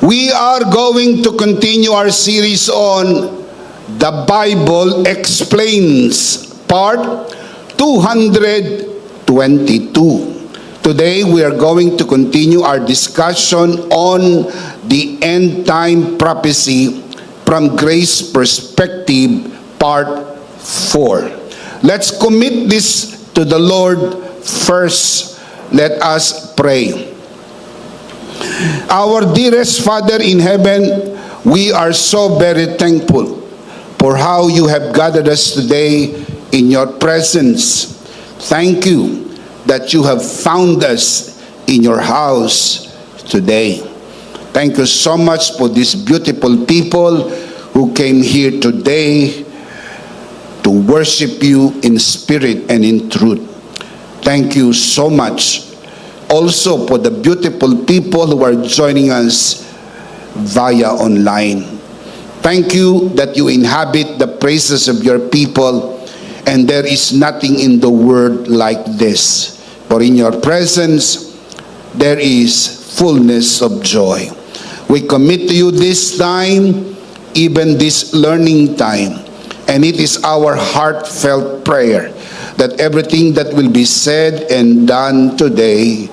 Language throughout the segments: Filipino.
We are going to continue our series on The Bible Explains, part 222. Today, we are going to continue our discussion on the end time prophecy from Grace Perspective, part 4. Let's commit this to the Lord first. Let us pray. Our dearest Father in heaven, we are so very thankful for how you have gathered us today in your presence. Thank you that you have found us in your house today. Thank you so much for these beautiful people who came here today to worship you in spirit and in truth. Thank you so much also for the beautiful people who are joining us via online. Thank you that you inhabit the praises of your people, and there is nothing in the world like this. For in your presence, there is fullness of joy. We commit to you this time, even this learning time, and it is our heartfelt prayer that everything that will be said and done today,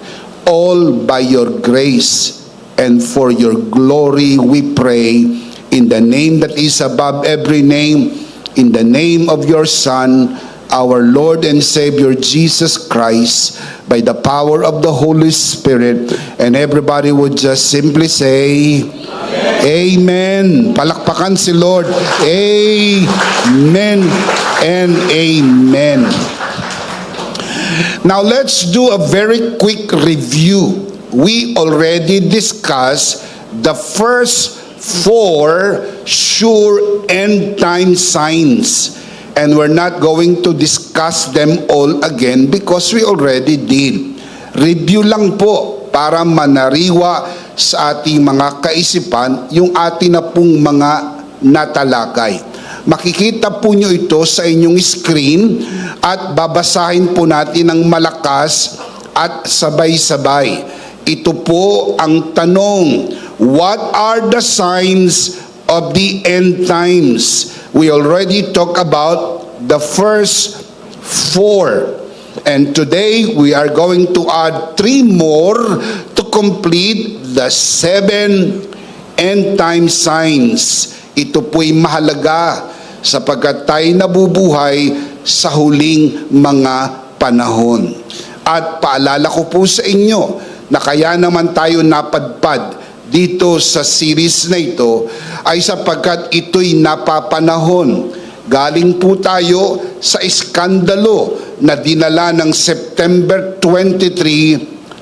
all by your grace and for your glory, we pray in the name that is above every name, in the name of your Son, our Lord and Savior Jesus Christ, by the power of the Holy Spirit. And everybody would just simply say, Amen. Palakpakan si Lord. Amen and amen. Now let's do a very quick review. We already discussed the first 4 sure end time signs. And we're not going to discuss them all again because we already did. Review lang po para manariwa sa ating mga kaisipan yung atin na pong mga natalakay. Makikita po nyo ito sa inyong screen at babasahin po natin ng malakas at sabay-sabay. Ito po ang tanong, what are the signs of the end times? We already talked about the first 4. And today, we are going to add 3 more to complete the 7 end time signs. Ito po'y mahalaga sapagkat tayo nabubuhay sa huling mga panahon. At paalala ko po sa inyo na kaya naman tayo napadpad dito sa series na ito ay sapagkat ito'y napapanahon. Galing po tayo sa iskandalo na dinala ng September 23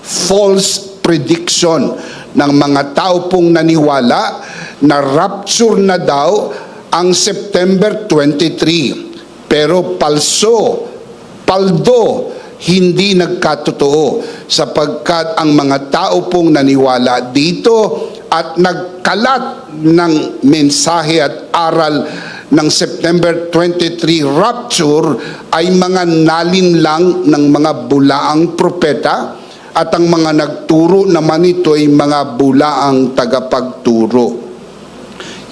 false prediction ng mga tao pong naniwala na rapture na daw ang September 23. Pero paldo, hindi nagkatotoo sapagkat ang mga tao pong naniwala dito at nagkalat ng mensahe at aral ng September 23 rapture ay mga nalinlang ng mga bulaang propeta at ang mga nagturo naman ito ay mga bulaang tagapagturo.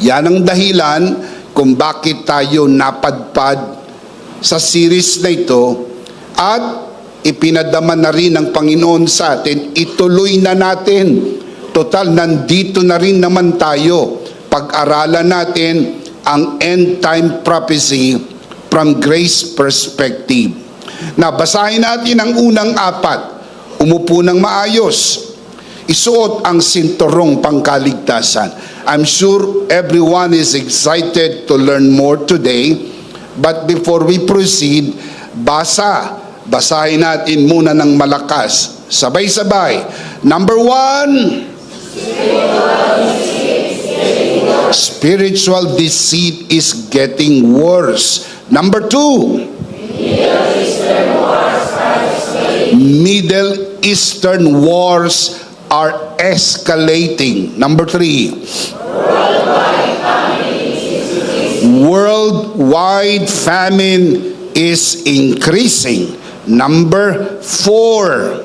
Yan ang dahilan kung bakit tayo napadpad sa series na ito at ipinadama na rin ng Panginoon sa atin, ituloy na natin. Total, nandito na rin naman tayo. Pag-aralan natin ang end time prophecy from Grace Perspective. Na basahin natin ang unang 4. Umupo ng maayos. Isuot ang sinturong pangkaligtasan. I'm sure everyone is excited to learn more today. But before we proceed, basahin natin muna ng malakas. Sabay-sabay. Number 1. Spiritual deceit is getting worse. Number 2. Middle Eastern wars are escalating. Number 3. Worldwide famine is increasing. Number 4.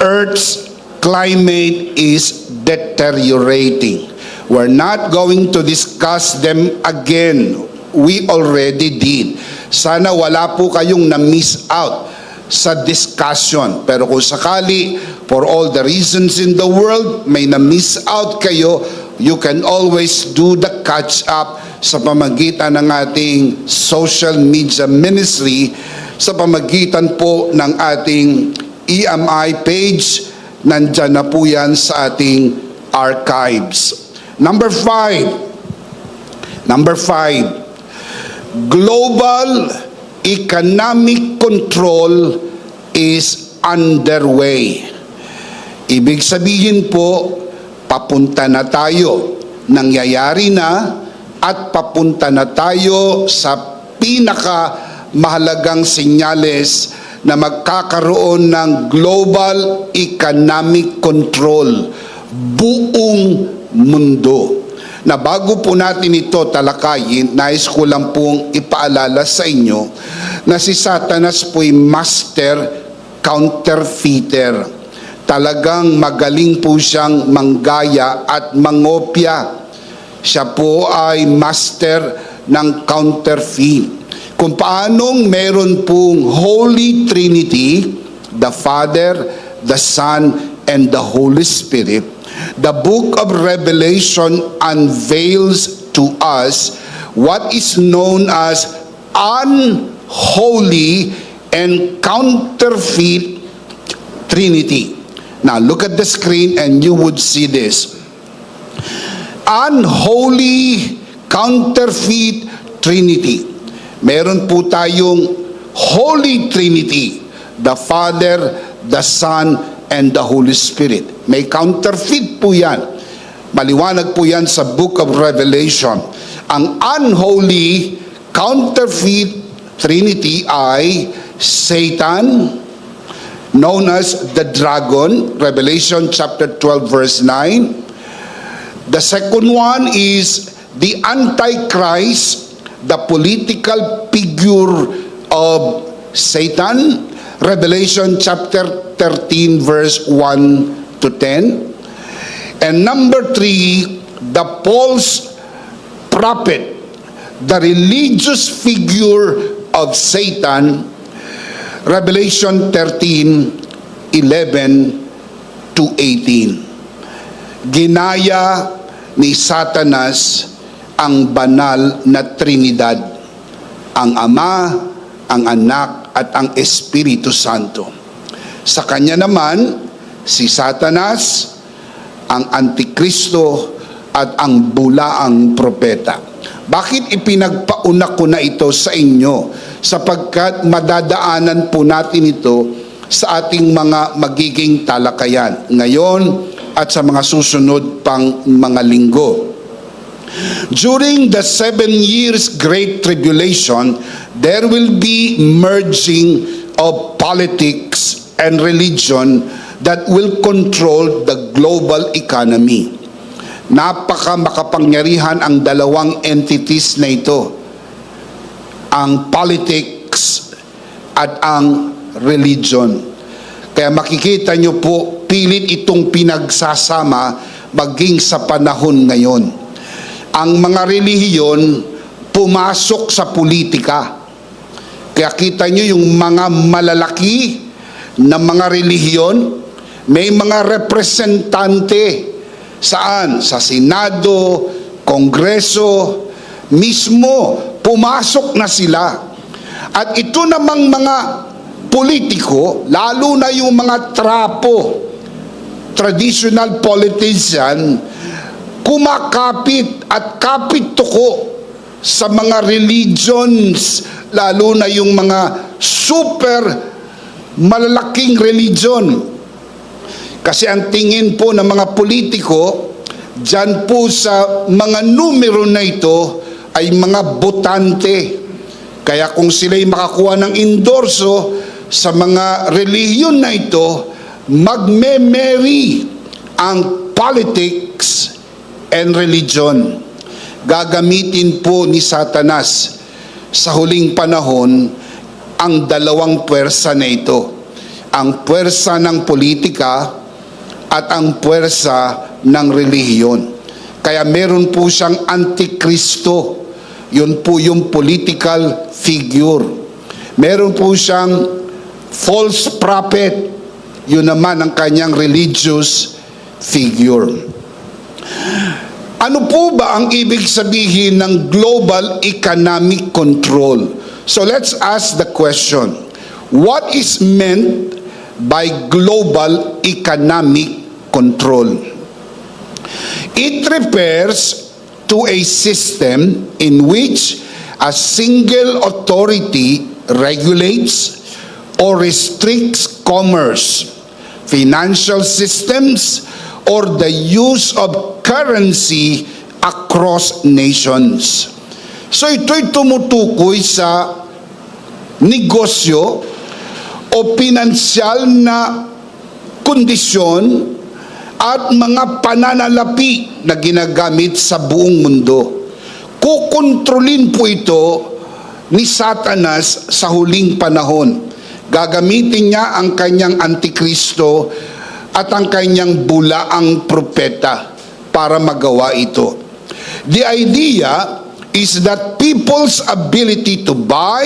Earth's climate is deteriorating. We're not going to discuss them again. We already did. Sana wala po kayong na-miss out sa discussion. Pero kung sakali, for all the reasons in the world, may na-miss out kayo, you can always do the catch-up sa pamagitan ng ating social media ministry, sa pamagitan po ng ating EMI page. Nandyan na po yan sa ating archives. Number five, global economic control is underway. Ibig sabihin po, papunta na tayo, nangyayari na, at papunta na tayo sa pinakamahalagang senyales na magkakaroon ng global economic control buong mundo. Na bago po natin ito talakayin, nais ko lang pong ipaalala sa inyo na si Satanas po'y master counterfeiter. Talagang magaling po siyang manggaya at mangopya. Siya po ay master ng counterfeit. Kung paanong meron pong Holy Trinity, the Father, the Son, and the Holy Spirit, the book of Revelation unveils to us what is known as unholy and counterfeit Trinity. Now look at the screen and you would see this. Unholy counterfeit Trinity. Meron po tayong Holy Trinity, the Father, the Son, and the Holy Spirit. May counterfeit po yan. Maliwanag po yan sa Book of Revelation. Ang unholy counterfeit Trinity ay Satan, known as the dragon, Revelation chapter 12 verse 9. The second one is the Antichrist, the political figure of Satan, Revelation chapter 13 verse 1 to 10. And number 3, the false prophet, the religious figure of Satan, Revelation 13, 11 to 18. Ginaya ni Satanas ang banal na Trinidad, ang Ama, ang Anak, at ang Espiritu Santo. Sa kanya naman, si Satanas, ang Antikristo, at ang bulaang propeta. Bakit ipinagpauna ko na ito sa inyo? Sapagkat madadaanan po natin ito sa ating mga magiging talakayan ngayon at sa mga susunod pang mga linggo. During the 7 years Great Tribulation, there will be merging of politics and religion that will control the global economy. Napaka makapangyarihan ang dalawang entities na ito, ang politics at ang religion. Kaya makikita nyo po, pilit itong pinagsasama maging sa panahon ngayon. Ang mga relihiyon pumasok sa politika. Kaya kita nyo yung mga malalaki na mga relihiyon, may mga representante saan? Sa Senado, Kongreso, mismo pumasok na sila. At ito namang mga politiko, lalo na yung mga trapo, traditional politician, kumakapit at kapit-tuko sa mga religions, lalo na yung mga super malalaking religion. Kasi ang tingin po ng mga politiko, dyan po sa mga numero na ito ay mga botante. Kaya kung sila'y makakuha ng endorso sa mga relihiyon na ito, magme-marry ang politics and religion. Gagamitin po ni Satanas sa huling panahon ang dalawang puwersa na ito. Ang puwersa ng politika at ang puwersa ng relihiyon. Kaya meron po siyang antikristo. Yun po yung political figure. Meron po siyang false prophet. Yun naman ang kanyang religious figure. Ano po ba ang ibig sabihin ng global economic control? So let's ask the question, what is meant by global economic control? It refers to a system in which a single authority regulates or restricts commerce, financial systems, or the use of currency across nations. So ito'y tumutukoy sa negosyo o pinansyal na kondisyon at mga pananalapi na ginagamit sa buong mundo. Kukontrolin po ito ni Satanas sa huling panahon. Gagamitin niya ang kanyang antikristo at ang kanyang bulaang propeta para magawa ito. The idea is that people's ability to buy,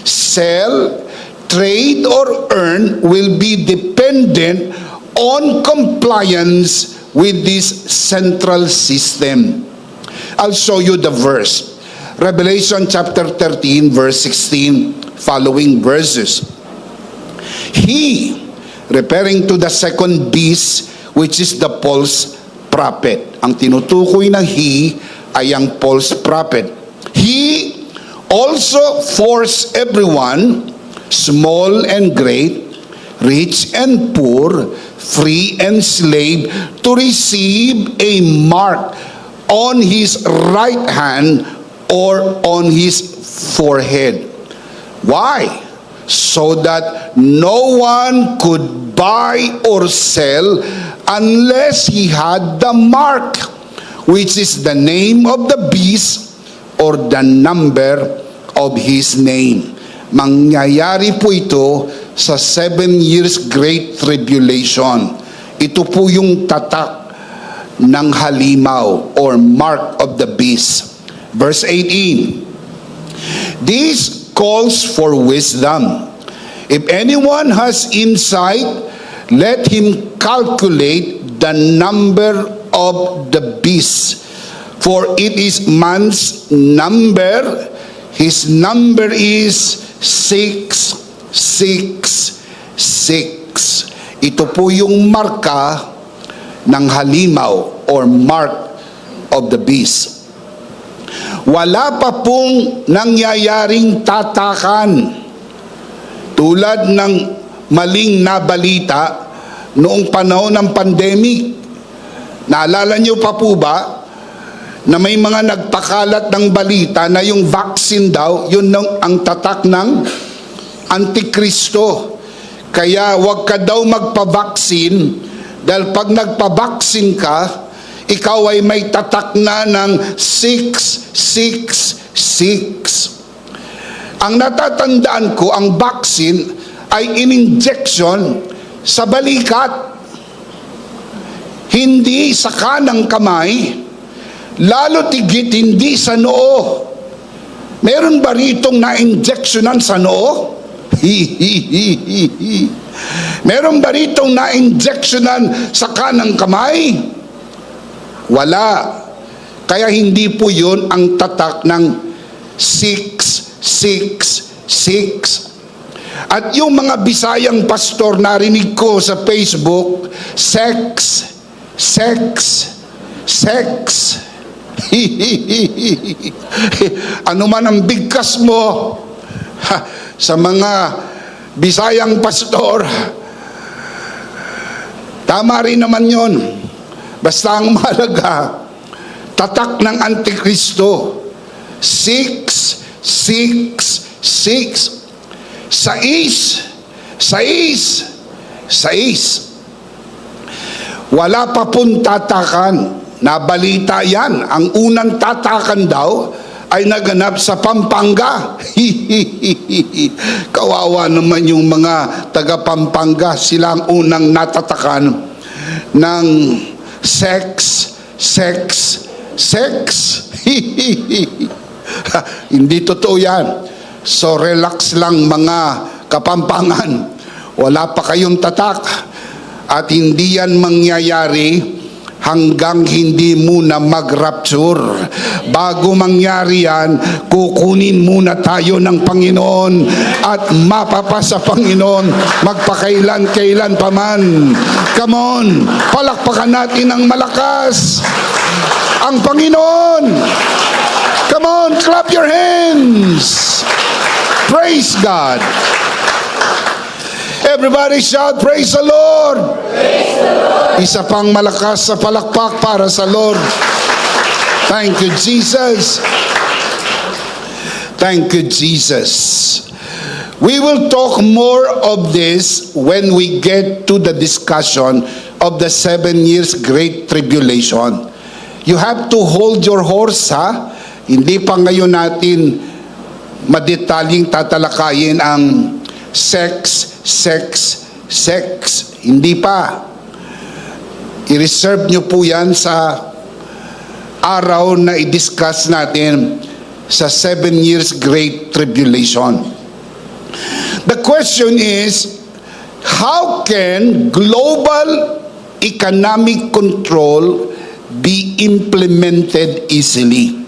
sell, trade, or earn will be dependent on compliance with this central system. I'll show you the verse. Revelation chapter 13, verse 16, following verses. He, referring to the second beast, which is the false prophet. Ang tinutukoy na he ay ang false prophet. He also forced everyone, small and great, rich and poor, free and slave, to receive a mark on his right hand or on his forehead. Why? So that no one could buy or sell unless he had the mark, which is the name of the beast or the number of his name. Mangyayari po ito sa 7 years Great Tribulation. Ito po yung tatak ng halimaw or mark of the beast. Verse 18. This calls for wisdom. If anyone has insight, let him calculate the number of the beast, for it is man's number. His number is 666. Ito po yung marka ng halimaw or mark of the beast. Wala pa pong nangyayaring tatakan tulad ng maling nabalita noong panahon ng pandemic. Naalala niyo pa po ba na may mga nagpakalat ng balita na yung vaccine daw, yun ang tatak ng Antikristo. Kaya wag ka daw magpa-vaccine dahil pag nagpa-vaccine ka, ikaw ay may tatak na ng 666. Ang natatandaan ko, ang vaccine ay in-injection sa balikat, hindi sa kanang kamay, lalo tigit hindi sa noo. Meron ba ritong na-injectionan sa noo? Meron ba ritong na-injectionan sa kanang kamay? Wala. Kaya hindi po yun ang tatak ng 666. At yung mga Bisayang pastor narinig ko sa Facebook, sex. Ano man ang bigkas mo sa mga Bisayang pastor, tama rin naman yon. Basta ang mahalaga, tatak ng Antikristo, 666. 6. Wala pa pong tatakan. Nabalita yan. Ang unang tatakan daw ay naganap sa Pampanga. Kawawa naman yung mga taga Pampanga. Sila ang unang natatakan. ng sex. Hindi totoo yan. So relax lang mga Kapampangan. Wala pa kayong tatak at hindi yan mangyayari hanggang hindi muna mag-rapture. Bago mangyari yan, kukunin muna tayo ng Panginoon at mapapasa Panginoon magpakailan-kailan pa man. Come on, palakpakan natin ng malakas ang Panginoon. Come on, clap your hands. Praise God. Everybody shout, praise the Lord. Praise the Lord. Isa pang malakas sa palakpak para sa Lord. Thank you, Jesus. Thank you, Jesus. We will talk more of this when we get to the discussion of the 7 years Great Tribulation. You have to hold your horse, ha? Hindi pa ngayon natin madetalyeng tatalakayin ang sex. Hindi pa. I-reserve nyo po yan sa araw na i-discuss natin sa 7 years Great Tribulation. The question is, how can global economic control be implemented easily?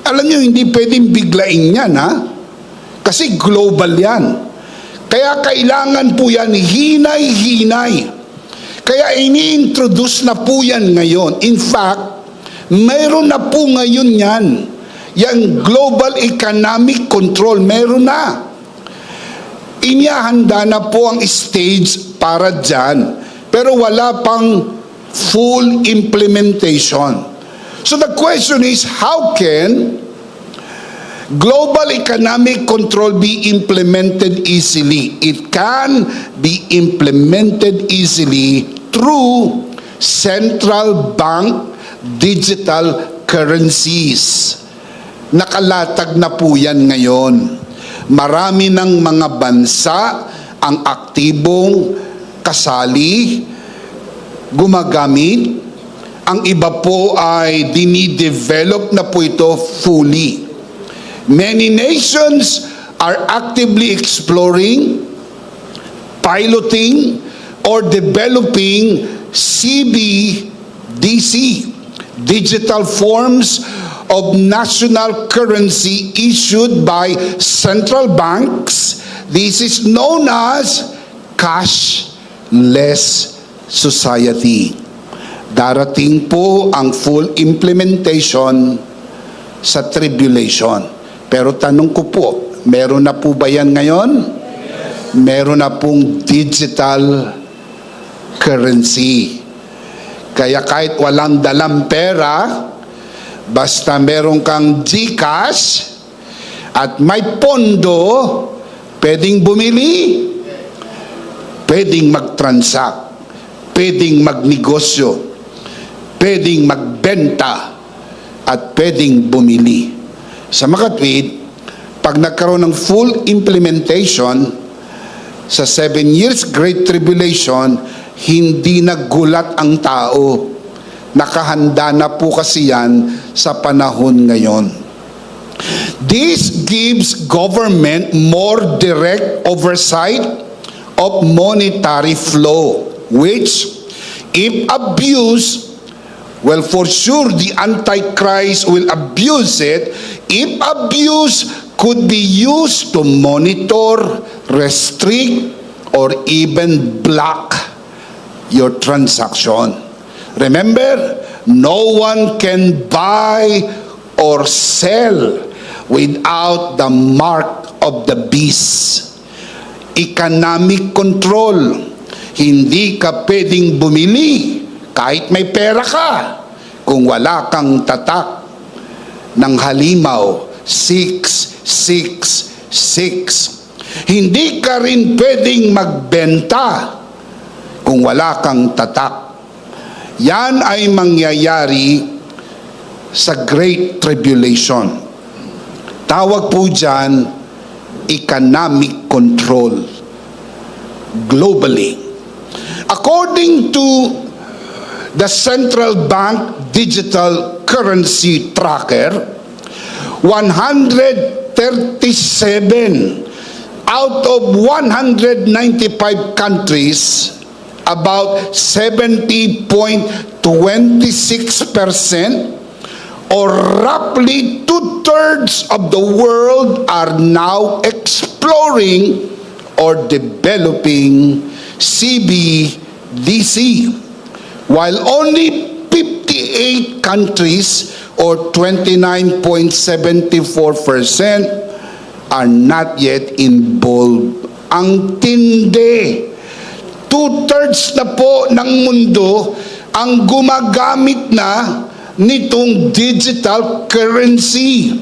Alam nyo, hindi pwedeng biglain yan, ha? Kasi global yan. Kaya kailangan po yan hinay-hinay. Kaya ini-introduce na po yan ngayon. In fact, mayroon na po ngayon yan. Yang global economic control, mayroon na. Inihahanda na po ang stage para dyan. Pero wala pang full implementation. So the question is, how can global economic control be implemented easily? It can be implemented easily through central bank digital currencies. Nakalatag na po yan ngayon. Marami ng mga bansa ang aktibong kasali, gumagamit. Ang iba po ay dinidevelop na po ito fully. Many nations are actively exploring, piloting, or developing CBDC, digital forms of national currency issued by central banks. This is known as cashless society. Darating po ang full implementation sa tribulation. Pero tanong ko po, meron na po ba yan ngayon? Yes. Meron na pong digital currency. Kaya kahit walang dalang pera, basta meron kang GCash at may pondo, pwedeng bumili, pwedeng mag-transact, pwedeng magnegosyo, pwedeng magbenta, at pwedeng bumili. Sa makatwid, pag nagkaroon ng full implementation sa 7 years Great Tribulation, hindi nagulat ang tao. Nakahanda na po kasi yan sa panahon ngayon. This gives government more direct oversight of monetary flow, which, if abused, well, for sure, the Antichrist will abuse it. If abused, could be used to monitor, restrict, or even block your transaction. Remember, no one can buy or sell without the mark of the beast. Economic control. Hindi ka pwedeng bumili kahit may pera ka, kung wala kang tatak ng halimaw 666. Hindi ka rin pwedeng magbenta kung wala kang tatak. Yan ay mangyayari sa Great Tribulation. Tawag po dyan, economic control globally. According to the Central Bank Digital Currency Tracker, 137 out of 195 countries, about 70.26%, or roughly 2/3 of the world, are now exploring or developing CBDC, while only 58 countries or 29.74% are not yet involved. Ang tindi. 2/3 na po ng mundo ang gumagamit na nitong digital currency.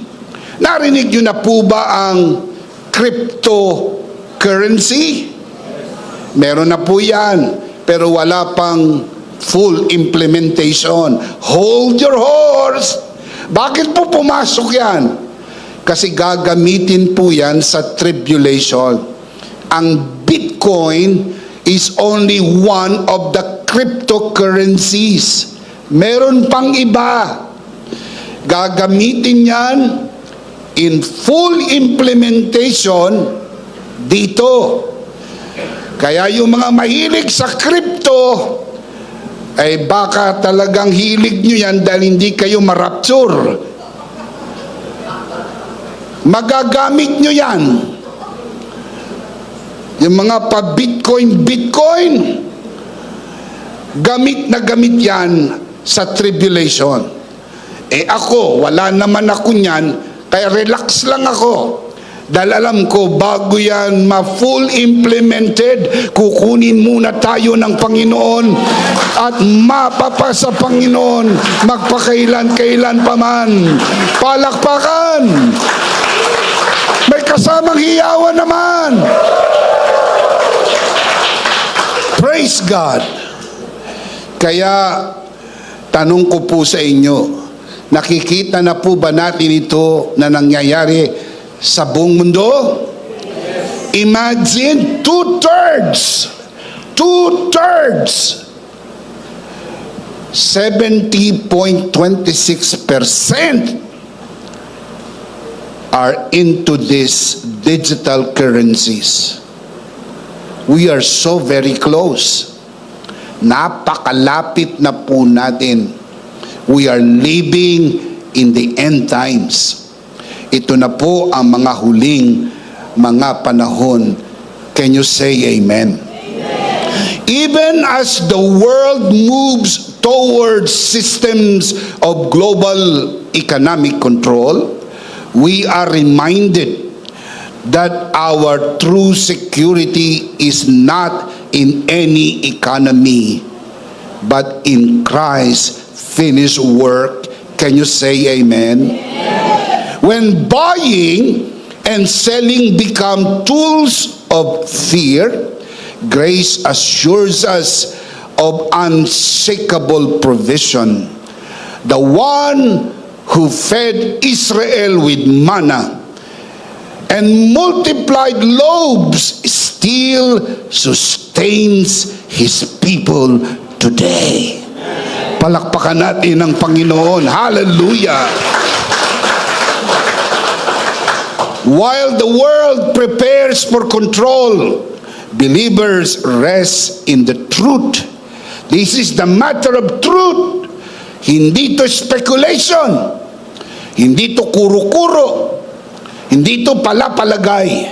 Narinig nyo na po ba ang cryptocurrency? Meron na po yan, pero wala pang full implementation. Hold your horse! Bakit po pumasok yan? Kasi gagamitin po yan sa tribulation. Ang Bitcoin is only one of the cryptocurrencies. Meron pang iba. Gagamitin yan in full implementation dito. Kaya yung mga mahilig sa crypto, ay baka talagang hilig nyo yan dahil hindi kayo marapture. Magagamit nyo yan. Yung mga pa-Bitcoin, gamit na gamit yan sa tribulation. Ako, wala naman ako niyan, kaya relax lang ako. Dahil alam ko, bago yan ma-full implemented, kukunin muna tayo ng Panginoon at mapapasa Panginoon magpakailan-kailan pa man. Palakpakan! May kasamang hiyawan naman! Praise God! Kaya, tanong ko po sa inyo, nakikita na po ba natin ito na nangyayari sa buong mundo? Imagine 2/3, 70.26% are into these digital currencies. We are so very close. Napakalapit na po natin. We are living in the end times. Ito na po ang mga huling mga panahon. Can you say amen? Amen. Even as the world moves towards systems of global economic control, we are reminded that our true security is not in any economy, but in Christ's finished work. Can you say amen? Amen. When buying and selling become tools of fear, grace assures us of unshakable provision. The one who fed Israel with manna and multiplied loaves still sustains His people today. Palakpakan natin ang Panginoon. Hallelujah! While the world prepares for control, believers rest in the truth. This is the matter of truth. Hindi to speculation. Hindi to kuro-kuro. Hindi to palapalagay.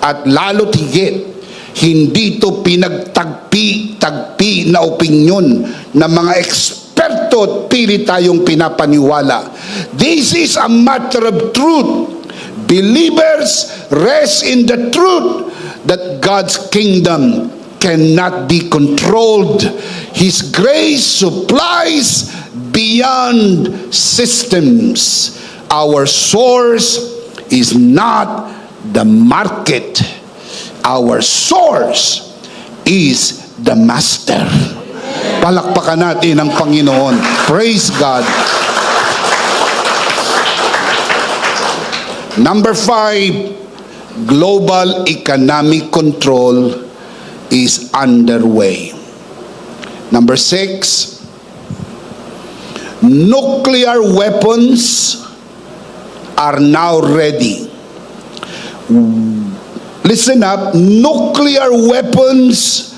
At lalo't higit, hindi to pinagtagpi-tagpi na opinyon ng mga eksperto at pili tayong pinapaniwala. This is a matter of truth. Believers rest in the truth that God's kingdom cannot be controlled. His grace supplies beyond systems. Our source is not the market. Our source is the Master. Palakpakan natin ang Panginoon. Praise God. Number 5, global economic control is underway. Number 6, Nuclear weapons are now ready. Listen up, nuclear weapons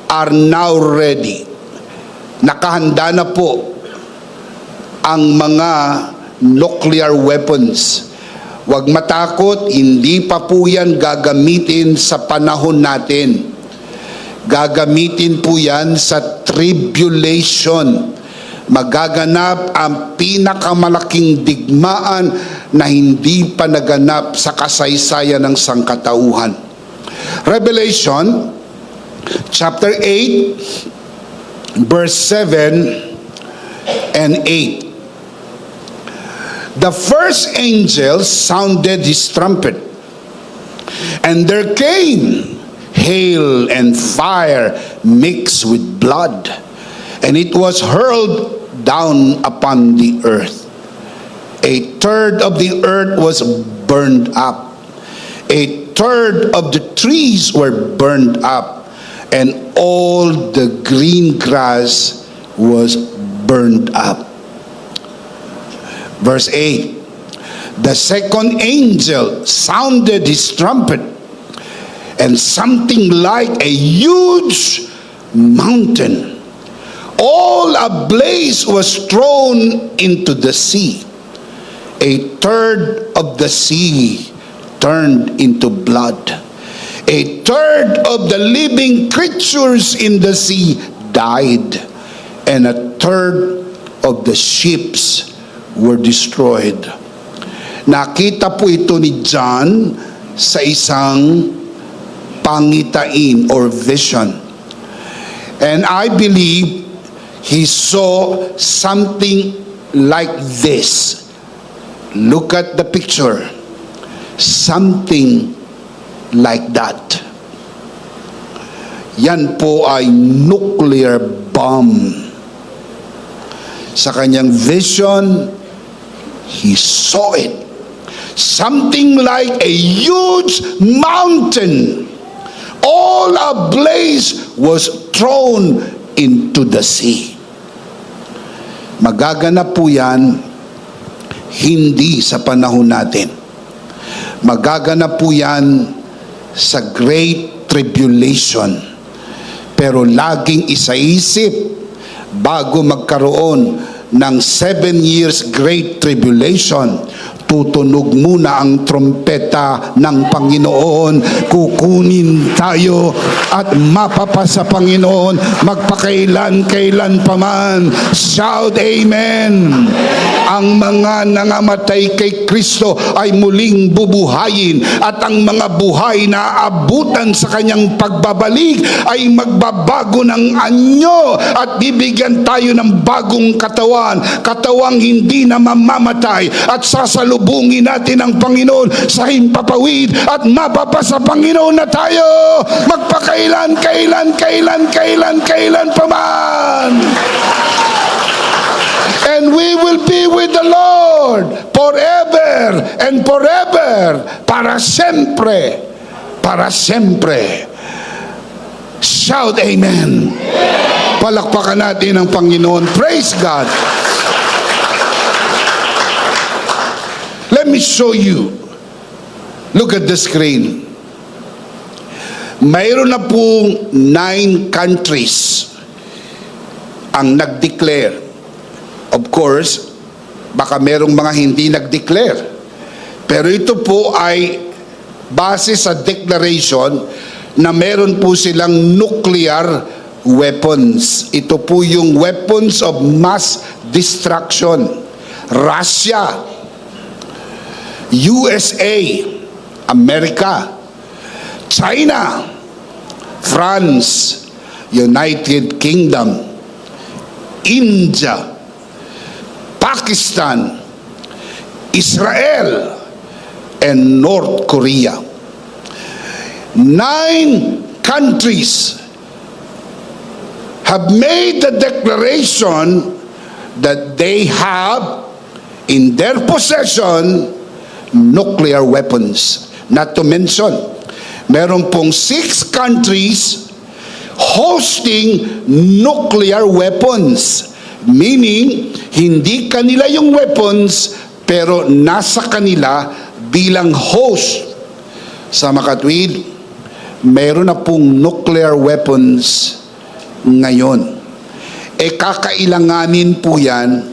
are now ready. Nakahanda na po ang mga nuclear weapons. Huwag matakot, hindi pa po yan gagamitin sa panahon natin. Gagamitin po yan sa tribulation. Magaganap ang pinakamalaking digmaan na hindi pa naganap sa kasaysayan ng sangkatauhan. Revelation chapter 8 verse 7 and 8. The first angel sounded his trumpet, and there came hail and fire mixed with blood, and it was hurled down upon the earth. A third of the earth was burned up. A third of the trees were burned up, and all the green grass was burned up. Verse 8. The second angel sounded his trumpet, and something like a huge mountain, all ablaze, was thrown into the sea. A third of the sea turned into blood. A third of the living creatures in the sea died, and a third of the ships were destroyed. Nakita po ito ni John sa isang pangitain or vision. And I believe he saw something like this. Look at the picture. Something like that. Yan po ay nuclear bomb. Sa kanyang vision, he saw it. Something like a huge mountain, all ablaze, was thrown into the sea. Magaganap po yan hindi sa panahon natin. Magaganap po yan sa Great Tribulation. Pero laging isaisip bago magkaroon ng 7 years Great Tribulation, tutunog muna ang trompeta ng Panginoon. Kukunin tayo at mapapasa Panginoon magpakailan-kailan pa man. Shout Amen! Ang mga nangamatay kay Kristo ay muling bubuhayin, at ang mga buhay na abutan sa kanyang pagbabalik ay magbabago ng anyo, at bibigyan tayo ng bagong katawan, katawang hindi na mamamatay, at sasalubungin natin ang Panginoon sa himpapawid, at mapapasa Panginoon na tayo magpakailan, kailan pa man. And we will be with the Lord forever and forever, para sempre, para sempre. Shout Amen. Palakpakan natin ang Panginoon. Praise God. Let me show you. Look at the screen. Mayroon na pong 9 countries ang nag-declare. Of course, baka merong mga hindi nag-declare. Pero ito po ay base sa declaration na meron po silang nuclear weapons. Ito po yung weapons of mass destruction. Russia, USA, America, China, France, United Kingdom, India, Pakistan, Israel, and North Korea. 9 countries have made the declaration that they have in their possession nuclear weapons. Not to mention, meron pong 6 countries hosting nuclear weapons. Meaning, hindi kanila yung weapons, pero nasa kanila bilang host. Sa makatwid, meron na pong nuclear weapons ngayon. Kakailanganin po yan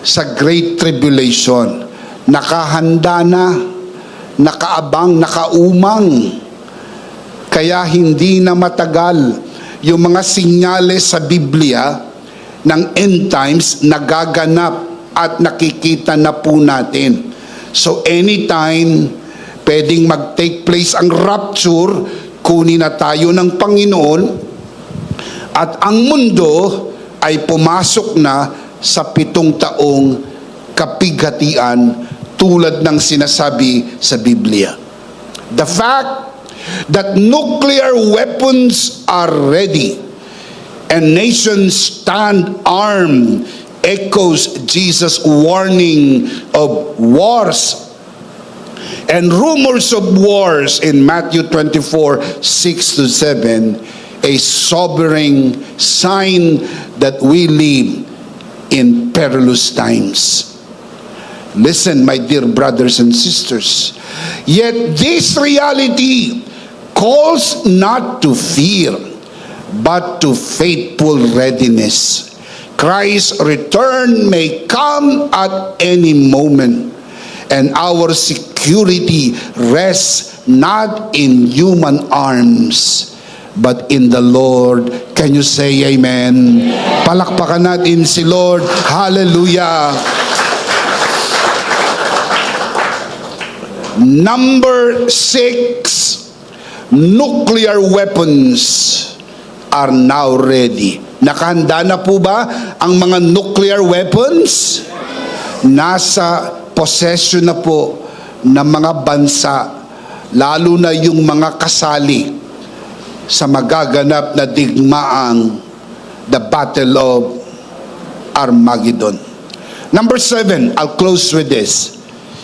sa Great Tribulation. Nakahanda na, nakaabang, nakaumang. Kaya hindi na matagal yung mga sinyales sa Biblia ng end times nagaganap at nakikita na po natin. So anytime pwedeng mag-take place ang rapture, kunin na tayo ng Panginoon at ang mundo ay pumasok na sa 7 taong kapighatian tulad ng sinasabi sa Biblia. The fact that nuclear weapons are ready and nations stand armed echoes Jesus' warning of wars and rumors of wars in Matthew 24:6-7, a sobering sign that we live in perilous times. Listen, my dear brothers and sisters, yet this reality calls not to fear, but to faithful readiness. Christ's return may come at any moment, and our security rests not in human arms, but in the Lord. Can you say amen? Palakpakan natin si Lord. Hallelujah. Number 6, nuclear weapons are now ready. Nakahanda na po ba ang mga nuclear weapons? Nasa possession na po ng mga bansa, lalo na yung mga kasali sa magaganap na digmaang the Battle of Armageddon. Number 7, I'll close with this.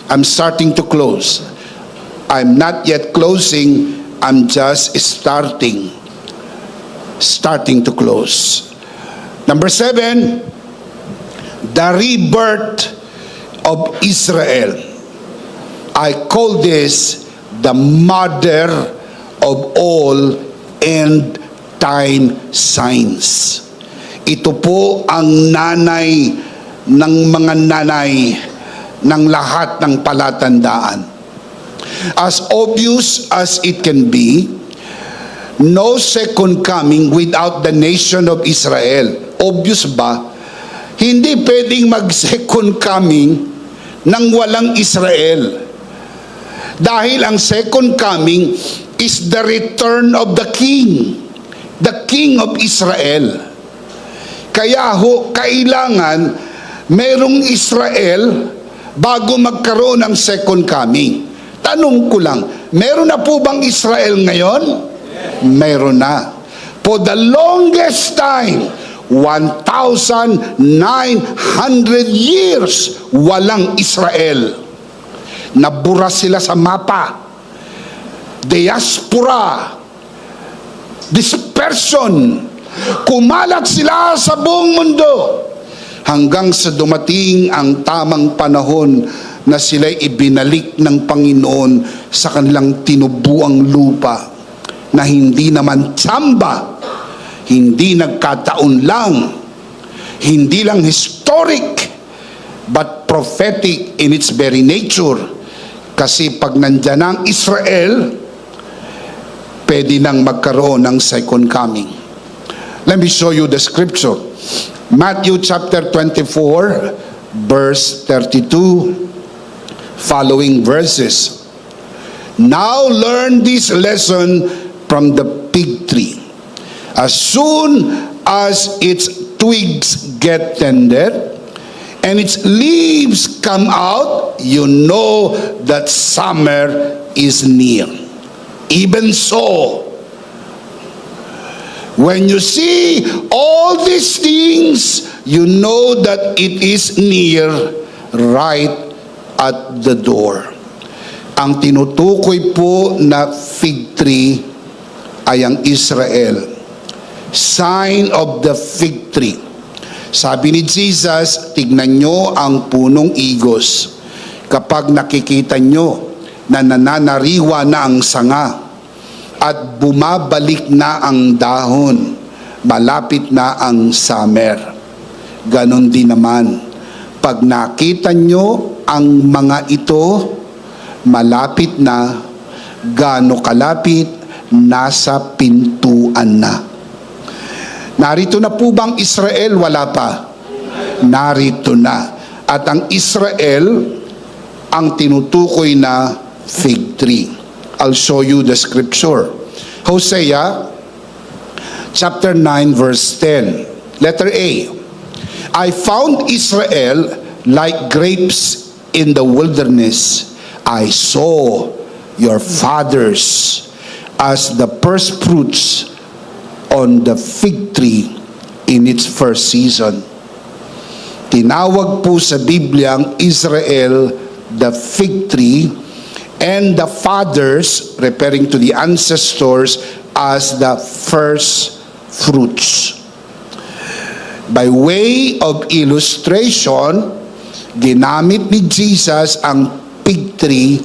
I'm starting to close. I'm not yet closing, I'm just starting to close. Number 7, the rebirth of Israel. I call this the mother of all end time signs. Ito po ang nanay ng mga nanay ng lahat ng palatandaan. As obvious as it can be, no second coming without the nation of Israel. Obvious ba? Hindi pwedeng mag-second coming nang walang Israel. Dahil ang second coming is the return of the King of Israel. Kaya kailangan merong Israel bago magkaroon ng second coming. Tanong ko lang, meron na po bang Israel ngayon? Meron na. For the longest time, 1,900 years, walang Israel. Nabura sila sa mapa. Diaspora. Dispersion. Kumalat sila sa buong mundo. Hanggang sa dumating ang tamang panahon na sila'y ibinalik ng Panginoon sa kanilang tinubuang lupa na hindi naman tsamba, hindi nagkataon lang, hindi lang historic, but prophetic in its very nature. Kasi pag nandyan ang Israel, pwede nang magkaroon ng second coming. Let me show you the scripture. Matthew chapter 24, verse 32, following verses. Now learn this lesson from the fig tree. As soon as its twigs get tender and its leaves come out, you know that summer is near. Even so, when you see all these things, you know that it is near, right at the door. Ang tinutukoy po na fig tree ay ang Israel. Sign of the fig tree. Sabi ni Jesus, tignan nyo ang punong igos. Kapag nakikita nyo na nananariwa na ang sanga at bumabalik na ang dahon, malapit na ang summer. Ganon din naman, pag nakita nyo ang mga ito, malapit na, gaano kalapit, nasa pintuan na. Narito na po bang Israel? Wala pa. Narito na. At ang Israel, ang tinutukoy na fig tree. I'll show you the scripture. Hosea chapter 9 verse 10. Letter A. I found Israel like grapes in the wilderness. I saw your fathers as the first fruits on the fig tree in its first season. Tinawag po sa Biblia ang Israel the fig tree, and the fathers, referring to the ancestors, as the first fruits. By way of illustration, ginamit ni Jesus ang fig tree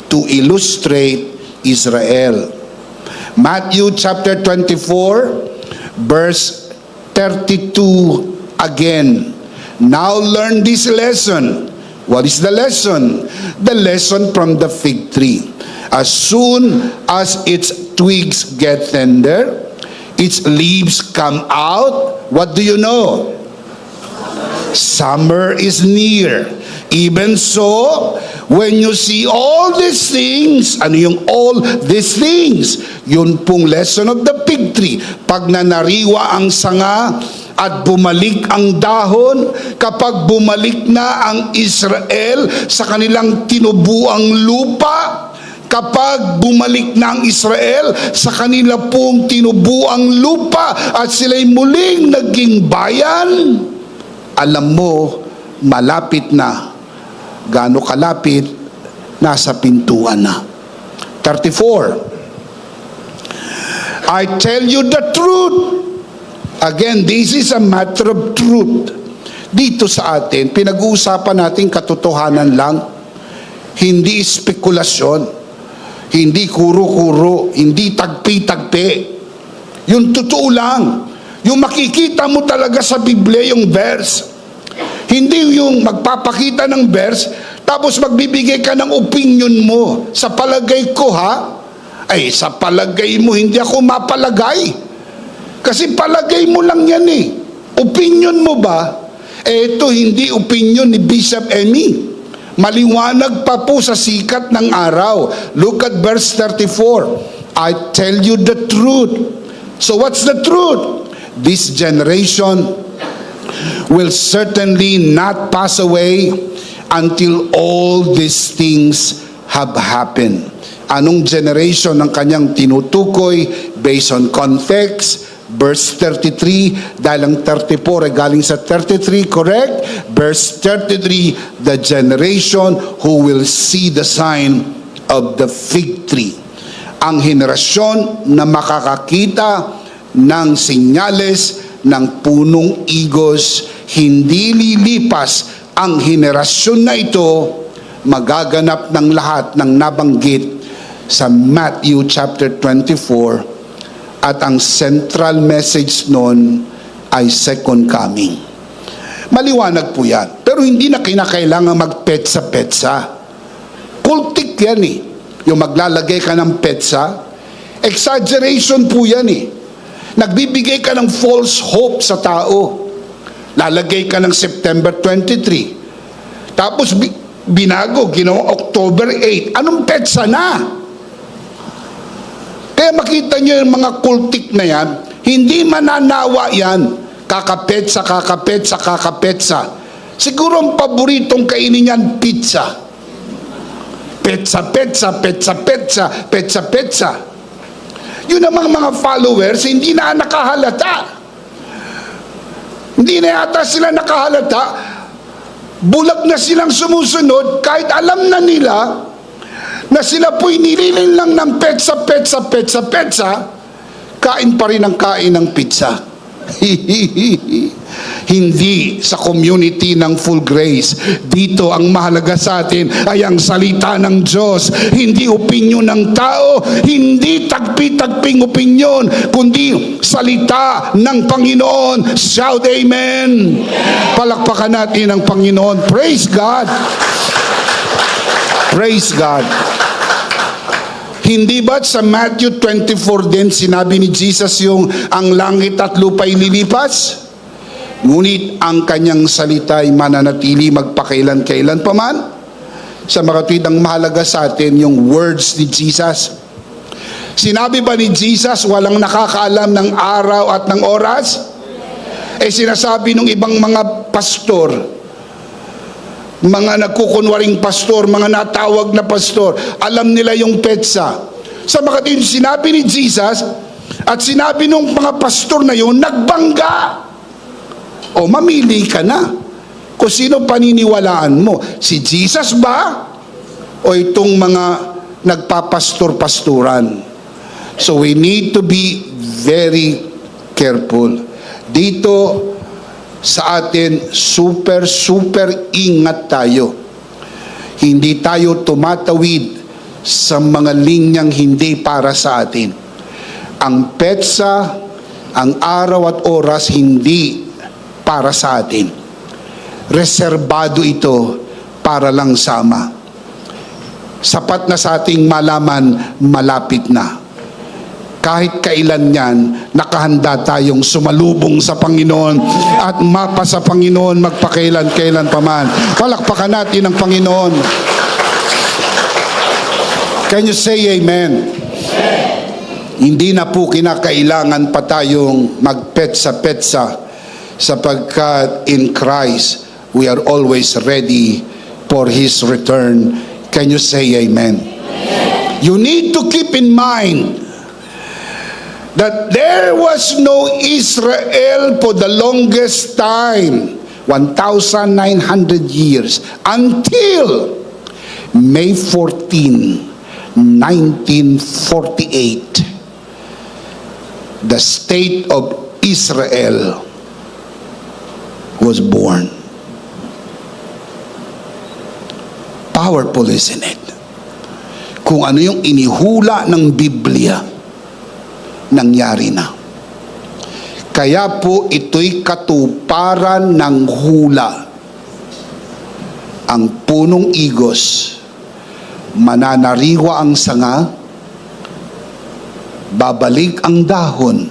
to illustrate Israel. Matthew chapter 24, verse 32 again. Now learn this lesson. What is the lesson? The lesson from the fig tree. As soon as its twigs get tender, its leaves come out, what do you know? Summer is near. Even so, when you see all these things, ano yung all these things? Yun pong lesson of the fig tree. Pag nanariwa ang sanga at bumalik ang dahon, kapag bumalik na ang Israel sa kanilang tinubuang lupa, kapag bumalik na ang Israel sa kanila pong tinubuang lupa at sila'y muling naging bayan, alam mo, malapit na. Gaano kalapit? Nasa pintuan na. 34. I tell you the truth. Again, this is a matter of truth. Dito sa atin, pinag-uusapan natin katotohanan lang. Hindi spekulasyon. Hindi kuro-kuro. Hindi tagpi-tagpi. Yung totoo lang. Yung makikita mo talaga sa Biblia, yung verse. Hindi yung magpapakita ng verse, tapos magbibigay ka ng opinion mo. Sa palagay ko ha, ay sa palagay mo, hindi ako mapalagay. Kasi palagay mo lang yan eh. Opinion mo ba? Ito hindi opinion ni Bishop Emmy. Maliwanag pa po sa sikat ng araw. Look at verse 34. I tell you the truth. So what's the truth? This generation will certainly not pass away until all these things have happened. Anong generation ang kanyang tinutukoy based on context? Verse 33, dahil ang 34 ay galing sa 33, correct? Verse 33, the generation who will see the sign of the fig tree. Ang henerasyon na makakakita ng senyales ng punong igos, hindi lilipas ang henerasyon na ito, magaganap ng lahat ng nabanggit sa Matthew chapter 24, at ang central message nun ay second coming. Maliwanag po yan. Pero hindi na kinakailangan magpetsa-petsa. Kultik yan eh. Yung maglalagay ka ng petsa, exaggeration po yan eh. Nagbibigay ka ng false hope sa tao. Lalagay ka ng September 23. Tapos binago, ginawa October 8. Anong petsa na? Kaya makita nyo yung mga kultik na yan, hindi mananawa yan. Kakapetsa, kakapetsa, kakapetsa. Siguro ang paboritong kainin yan, pizza. Petsa, petsa, petsa, petsa, petsa, petsa. Yun namang mga followers, hindi na nakahalata. Hindi na yata sila nakahalata. Bulag na silang sumusunod kahit alam na nila na sila po'y nililin lang ng petsa, petsa, petsa, petsa, kain pa rin ang kain ng pizza. hindi sa community ng Full Grace. Dito ang mahalaga sa atin ay ang salita ng Diyos, hindi opinyon ng tao, hindi tagpi-tagping opinyon, kundi salita ng Panginoon. Shout amen. Palakpakan natin ang Panginoon. Praise God. Praise God. Hindi ba't sa Matthew 24 din sinabi ni Jesus yung ang langit at lupa'y lilipas? Ngunit ang kanyang salita ay mananatili magpakailan-kailan pa man. Sa mga kapatid, ang mahalaga sa atin yung words ni Jesus. Sinabi ba ni Jesus walang nakakaalam ng araw at ng oras? Sinasabi ng ibang mga pastor, mga nagkukunwaring pastor, mga natawag na pastor, alam nila yung petsa. Sa mga kapatid, sinabi ni Jesus at sinabi ng mga pastor na yun, nagbangga. O mamili ka na kung sino paniniwalaan mo, si Jesus ba o itong mga nagpapastor-pasturan. So we need to be very careful. Dito sa atin, super ingat tayo. Hindi tayo tumatawid sa mga linyang hindi para sa atin. Ang petsa, ang araw at oras, hindi para sa atin. Reserbado ito para lang sa Ama. Sapat na sa ating malaman, malapit na. Kahit kailan yan, nakahanda tayong sumalubong sa Panginoon at mapa sa Panginoon magpakailan-kailan pa man. Palakpakan natin ang Panginoon. Can you say amen? Hindi na po kinakailangan pa tayong magpetsa-petsa sapagkat in Christ we are always ready for His return. Can you say amen? You need to keep in mind that there was no Israel for the longest time, 1,900 years, until May 14, 1948, the state of Israel was born. Powerful, isn't it? Kung ano yung inihula ng Biblia, nangyari na. Kaya po ito'y katuparan ng hula. Ang punong igos, mananariwa ang sanga, babalik ang dahon,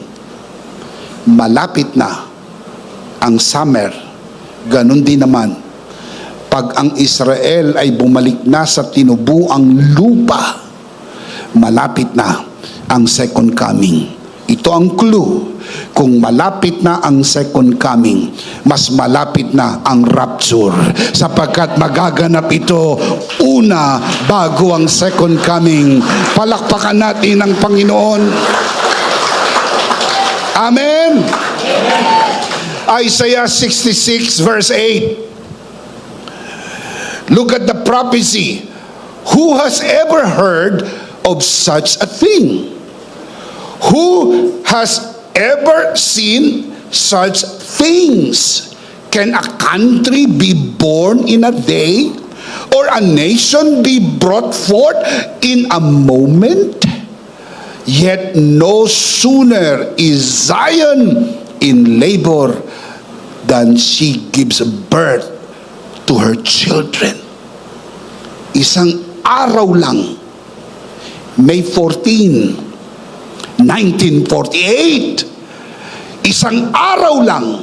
malapit na ang summer. Ganon din naman, pag ang Israel ay bumalik na sa tinubuang lupa, malapit na ang second coming. Ito ang clue. Kung malapit na ang second coming, mas malapit na ang rapture, sapagkat magaganap ito una bago ang second coming. Palakpakan natin ang Panginoon. Amen. Isaiah 66 verse 8. Look at the prophecy. Who has ever heard of such a thing? Who has ever seen such things? Can a country be born in a day, or a nation be brought forth in a moment? Yet no sooner is Zion in labor than she gives birth to her children. Isang araw lang, May 14, 1948, isang araw lang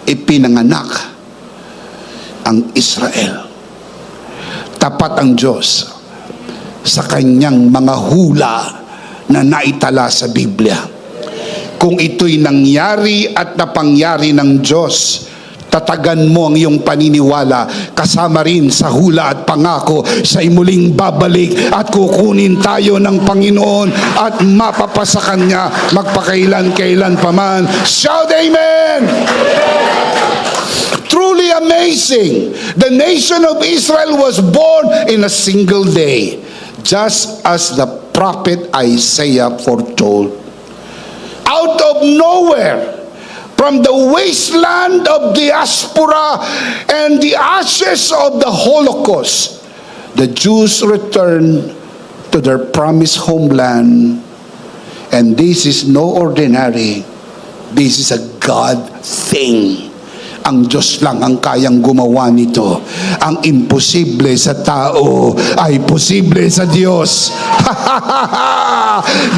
ipinanganak ang Israel. Tapat ang Diyos sa kanyang mga hula na naitala sa Biblia. Kung ito'y nangyari at napangyari ng Diyos, tatagan mo ang iyong paniniwala kasama rin sa hula at pangako sa imuling babalik at kukunin tayo ng Panginoon at mapapasa Kanya magpakailan-kailan pa man. Shout amen! Truly amazing! The nation of Israel was born in a single day, just as the prophet Isaiah foretold. Out of nowhere, from the wasteland of diaspora and the ashes of the Holocaust, the Jews returned to their promised homeland. And this is no ordinary, this is a God thing. Ang Diyos lang ang kayang gumawa nito. Ang imposible sa tao ay posible sa Diyos.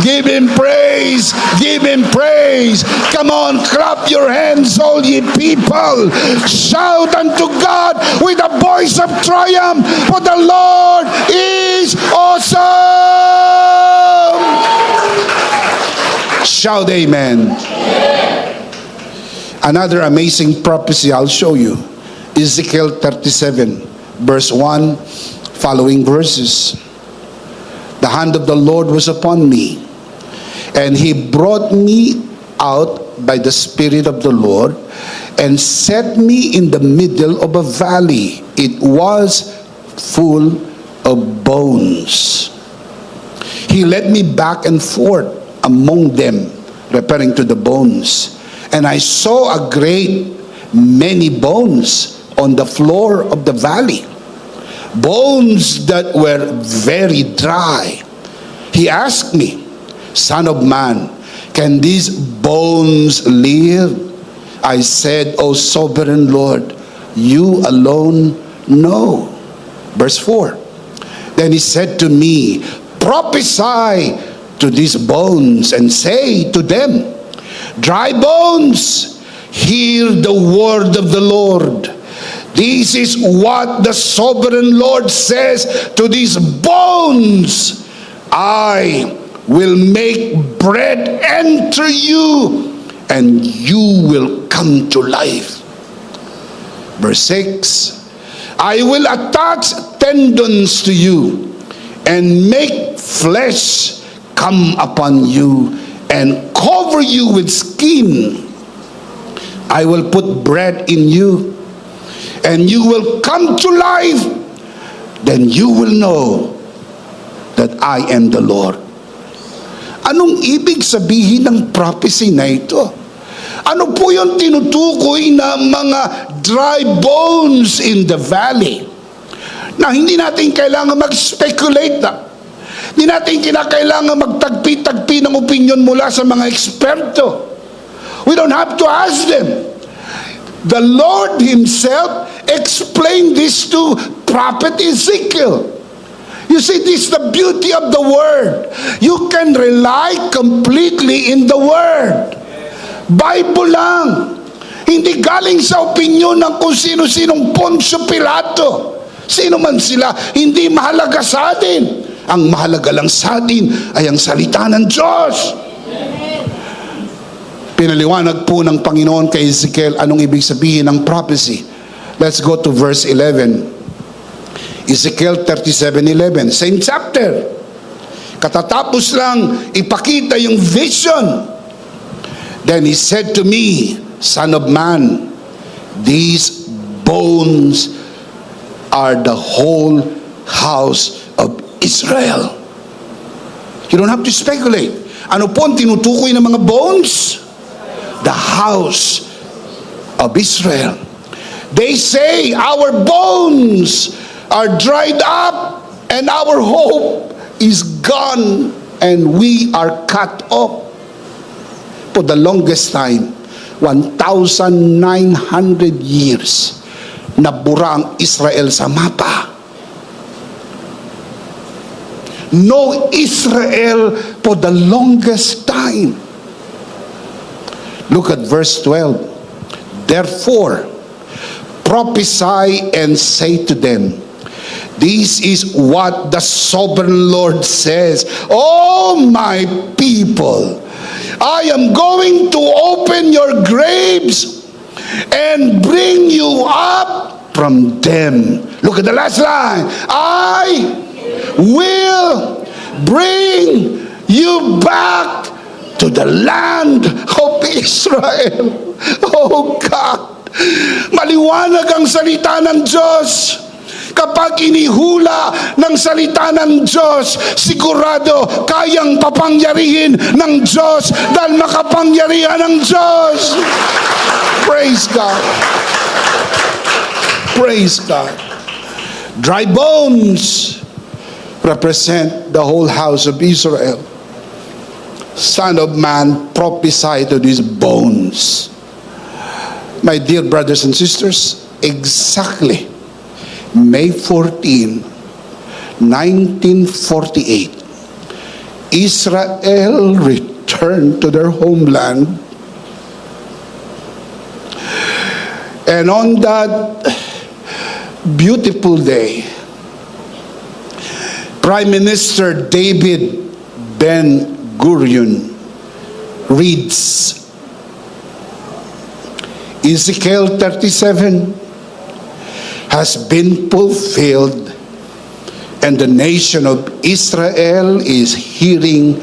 Give Him praise! Give Him praise! Come on, clap your hands, all ye people! Shout unto God with a voice of triumph, for the Lord is awesome! Shout amen. Another amazing prophecy I'll show you. Ezekiel 37, verse 1, following verses. The hand of the Lord was upon me, and He brought me out by the Spirit of the Lord, and set me in the middle of a valley. It was full of bones. He led me back and forth among them, referring to the bones. And I saw a great many bones on the floor of the valley, bones that were very dry. He asked me, Son of man, can these bones live? I said, O sovereign Lord, you alone know. Verse 4. Then he said to me, prophesy to these bones and say to them, dry bones, hear the word of the Lord. This is what the sovereign Lord says to these bones. I will make bread enter you, and you will come to life. Verse 6. I will attach tendons to you, and make flesh come upon you, and cover you with skin. I will put bread in you, and you will come to life. Then you will know that I am the Lord. Anong ibig sabihin ng prophecy na ito? Ano po yung tinutukoy na mga dry bones in the valley? Na hindi natin kailangan mag-speculate na. Hindi natin kinakailangan magtagpi-tagpi ng opinion mula sa mga eksperto. We don't have to ask them. The Lord Himself explained this to Prophet Ezekiel. You see, this is the beauty of the Word. You can rely completely in the Word. Bible lang. Hindi galing sa opinion ng kung sino-sinong Poncio Pilato. Sino man sila, hindi mahalaga sa atin. Ang mahalaga lang sa atin ay ang salita ng Diyos. Pinaliwanag po ng Panginoon kay Ezekiel anong ibig sabihin ng prophecy. Let's go to verse 11. Ezekiel 37:11, same chapter. Katatapos lang ipakita yung vision. Then he said to me, Son of man, these bones are the whole house of Israel. You don't have to speculate. Ano po ang tinutukoy ng mga bones? The house of Israel. They say, our bones are dried up, and our hope is gone, and we are cut off. For the longest time, 1,900 years, nabura ang Israel sa mapa. No Israel for the longest time. Look at verse 12. Therefore, prophesy and say to them, this is what the sovereign Lord says. Oh, my people, I am going to open your graves and bring you up from them. Look at the last line. I will bring you back to the land of Israel. Oh God, maliwanag ang salita ng Diyos. Kapag inihula ng salita ng Diyos, sigurado kayang papangyarihin ng Diyos dahil makapangyarihan ng Diyos. Praise God. Praise God. Dry bones represent the whole house of Israel. Son of man, prophesy to these bones. My dear brothers and sisters, exactly May 14, 1948, Israel returned to their homeland. And on that beautiful day, Prime Minister David Ben-Gurion reads Ezekiel 37 has been fulfilled, and the nation of Israel is hearing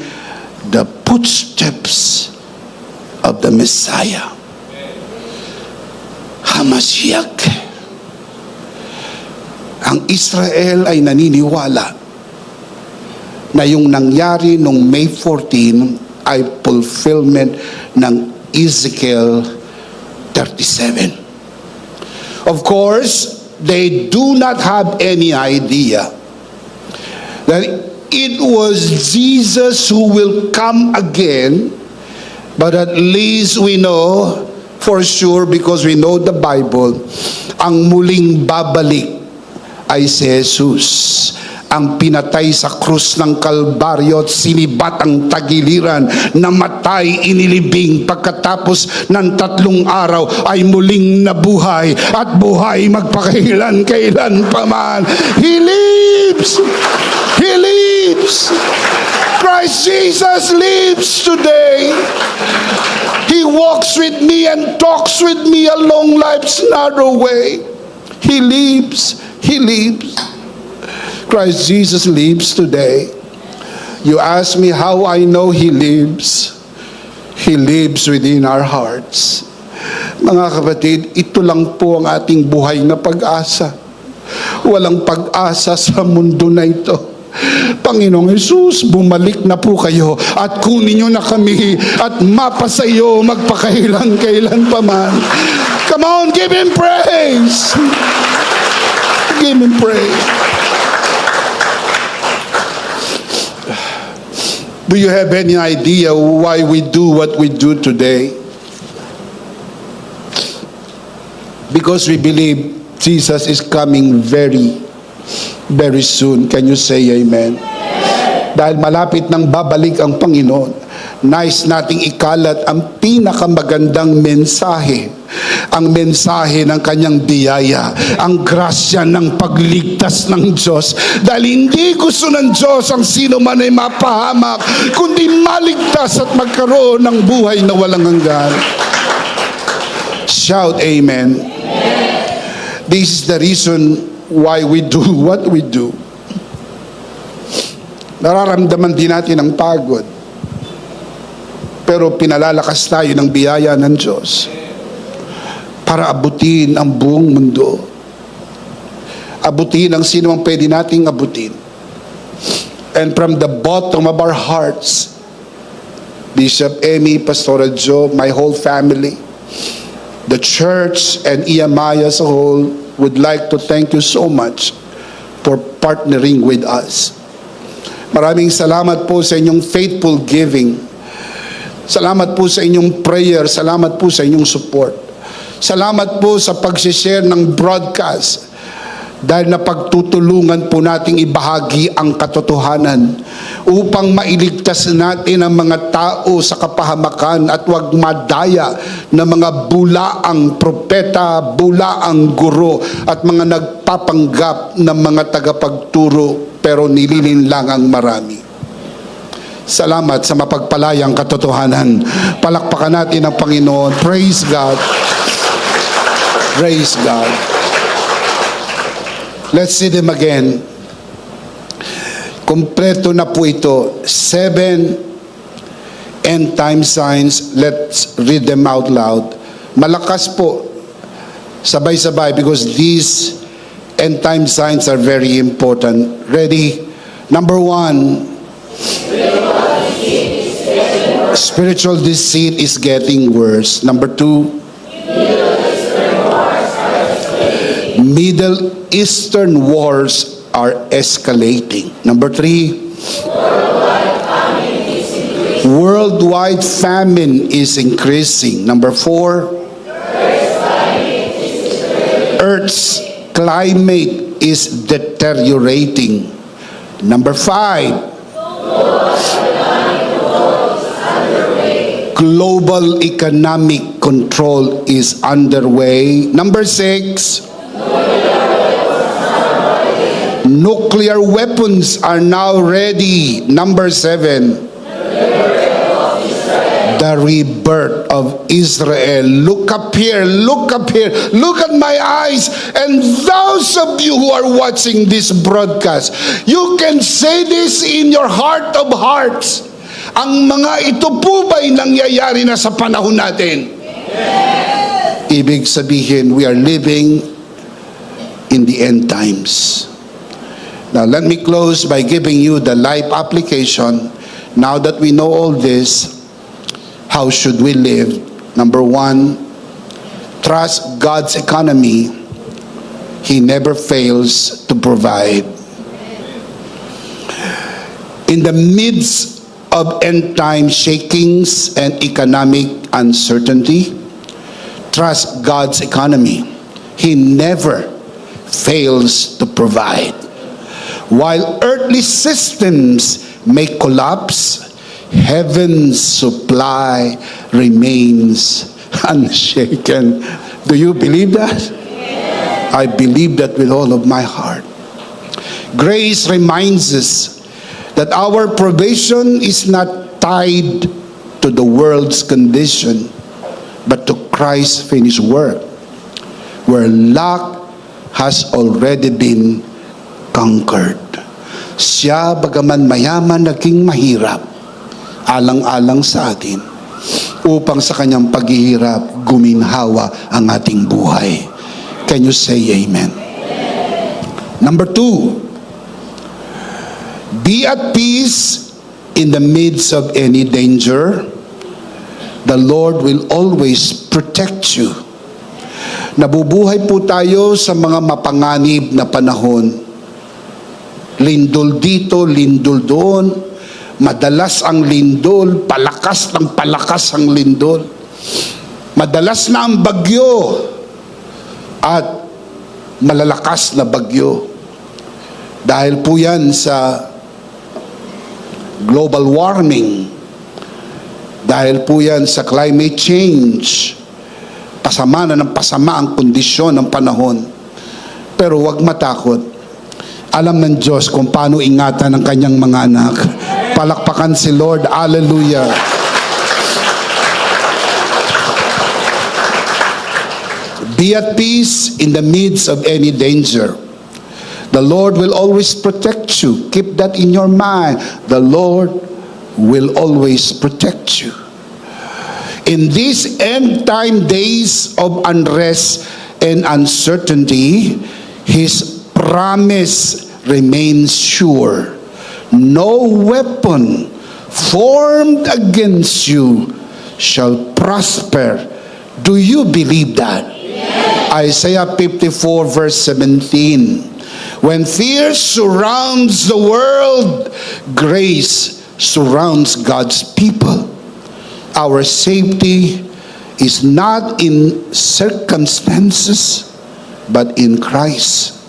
the footsteps of the Messiah, HaMashiach. Ang Israel ay naniniwala na yung nangyari nung May 14 ay fulfillment ng Ezekiel 37. Of course, they do not have any idea that it was Jesus who will come again, but at least we know for sure, because we know the Bible, ang muling babalik ay si Jesus, ang pinatay sa krus ng Kalbaryo at sinibat ang tagiliran, namatay, inilibing, pagkatapos ng 3 araw ay muling nabuhay at buhay magpakailan-kailan pa man. He lives! He lives! Christ Jesus lives today. He walks with me and talks with me along life's narrow way. He lives. He lives. Christ Jesus lives today. You ask me how I know He lives. He lives within our hearts. Mga kapatid, ito lang po ang ating buhay na pag-asa. Walang pag-asa sa mundo na ito. Panginoong Jesus, bumalik na po kayo at kunin nyo na kami at mapasa iyo magpakailan-kailan pa man. Come on, give Him praise. Give Him praise. Do you have any idea why we do what we do today? Because we believe Jesus is coming very, very soon. Can you say amen? Dahil malapit nang babalik ang Panginoon, nais nating ikalat ang pinakamagandang mensahe, ang mensahe ng kanyang biyaya, ang grasya ng pagligtas ng Diyos. Dahil hindi gusto ng Diyos ang sino man ay mapahamak, kundi maligtas at magkaroon ng buhay na walang hanggan. Shout amen. This is the reason why we do what we do. Nararamdaman din natin ang pagod, pero pinalalakas tayo ng biyaya ng Diyos para abutin ang buong mundo. Abutin ang sino ang pwede nating abutin. And from the bottom of our hearts, Bishop Emmy, Pastor Joe, my whole family, the church and EMI as a whole would like to thank you so much for partnering with us. Maraming salamat po sa inyong faithful giving. Salamat po sa inyong prayer. Salamat po sa inyong support. Salamat po sa pag-share ng broadcast, dahil napagtutulungan po nating ibahagi ang katotohanan upang mailigtas natin ang mga tao sa kapahamakan at huwag madaya ng mga bulaang propeta, bulaang guro at mga nagpapanggap ng mga tagapagturo pero nililin lang ang marami. Salamat sa mapagpalayang katotohanan. Palakpakan natin ang Panginoon. Praise God. Praise God. Let's see them again. Kompleto na po ito. 7 end time signs. Let's read them out loud. Malakas po. Sabay-sabay, because these end time signs are very important. Ready? Number one, spiritual deceit is getting worse. Number two, Middle Eastern wars are escalating. Number three, worldwide famine is increasing. Number four, Earth's climate is deteriorating. Number five, global economic control is underway. Number six, nuclear weapons are now ready. Number seven, the rebirth of Israel. Look up here, look up here, look at my eyes. And those of you who are watching this broadcast, you can say this in your heart of hearts. Ang mga ito po ba'y nangyayari na sa panahon natin? Yes. Ibig sabihin, we are living in the end times. Now, let me close by giving you the life application. Now that we know all this, how should we live? Number one, trust God's economy. He never fails to provide. In the midst of end time shakings and economic uncertainty, trust God's economy. He never fails to provide. While earthly systems may collapse, heaven's supply remains unshaken. Do you believe that? Yes. I believe that with all of my heart. Grace reminds us that our provision is not tied to the world's condition, but to Christ's finished work, where lack has already been conquered. Siya, bagaman mayaman, naging mahirap, alang-alang sa atin, upang sa kanyang paghihirap, guminhawa ang ating buhay. Can you say amen? Number two, be at peace in the midst of any danger. The Lord will always protect you. Nabubuhay po tayo sa mga mapanganib na panahon. Lindol dito, lindol doon. Madalas ang lindol, palakas ng palakas ang lindol. Madalas na ang bagyo at malalakas na bagyo. Dahil po yan sa global warming. Dahil po yan sa climate change. Pasama na ng pasama ang kondisyon ng panahon. Pero huwag matakot. Alam ng Diyos kung paano ingatan ang kanyang mga anak. Palakpakan si Lord. Hallelujah. Be at peace in the midst of any danger. The Lord will always protect you. Keep that in your mind. The Lord will always protect you. In these end time days of unrest and uncertainty, His promise remains sure. No weapon formed against you shall prosper. Do you believe that? Yes. Isaiah 54 verse 17. When fear surrounds the world, grace surrounds God's people. Our safety is not in circumstances, but in Christ,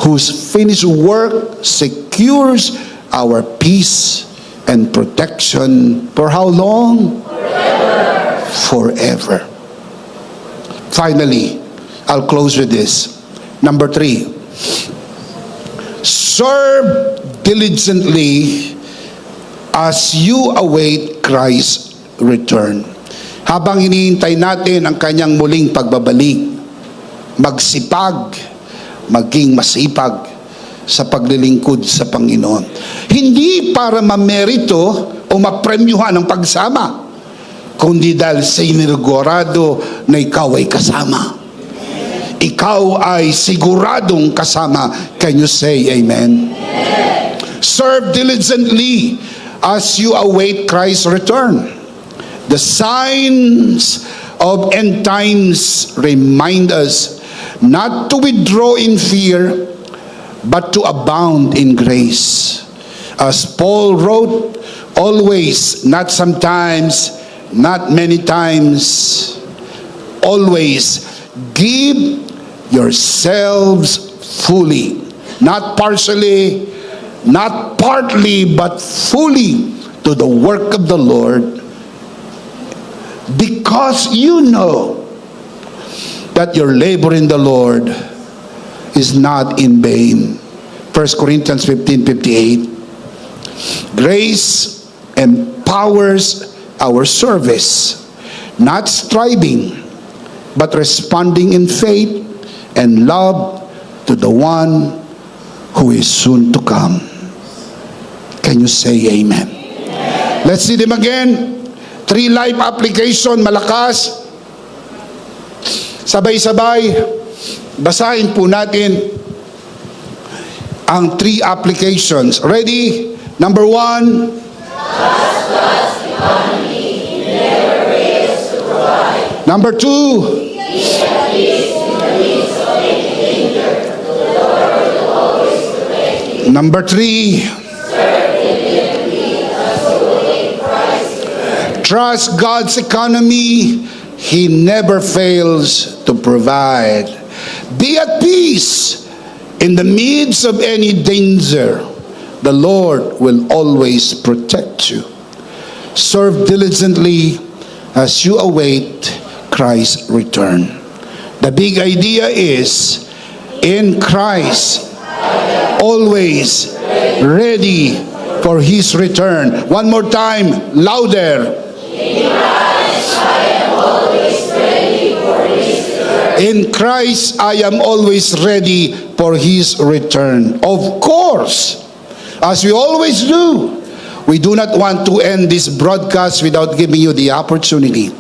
whose finished work secures our peace and protection for how long? Forever. Forever. Finally, I'll close with this. Number 3, serve diligently as you await Christ's return. Habang hinihintay natin ang kanyang muling pagbabalik, magsipag, maging masipag sa paglilingkod sa Panginoon. Hindi para mamerito o mapremyuhan ang pagsama, kundi dahil sa inigurado na ikaw ay kasama. ikaw ay siguradong kasama. Can you say amen? Serve diligently as you await Christ's return. The signs of end times remind us not to withdraw in fear, but to abound in grace. As Paul wrote, always, not sometimes, not many times, always, give yourselves fully, not partially, not partly, but fully to the work of the Lord, because you know that your labor in the Lord is not in vain. 1 Corinthians 15:58. Grace empowers our service, not striving, but responding in faith and love to the one who is soon to come. Can you say amen? Let's see them again. 3 life application, malakas. Sabay-sabay, basahin po natin ang 3 applications. Ready? Number 1. Number 2. Number 3. Trust God's economy. He never fails to provide. Be at peace in the midst of any danger. The Lord will always protect you. Serve diligently as you await Christ's return. The big idea is, in Christ, always ready for His return. One more time, louder. In Christ, I am always ready for His return. Of course, as we always do, we do not want to end this broadcast without giving you the opportunity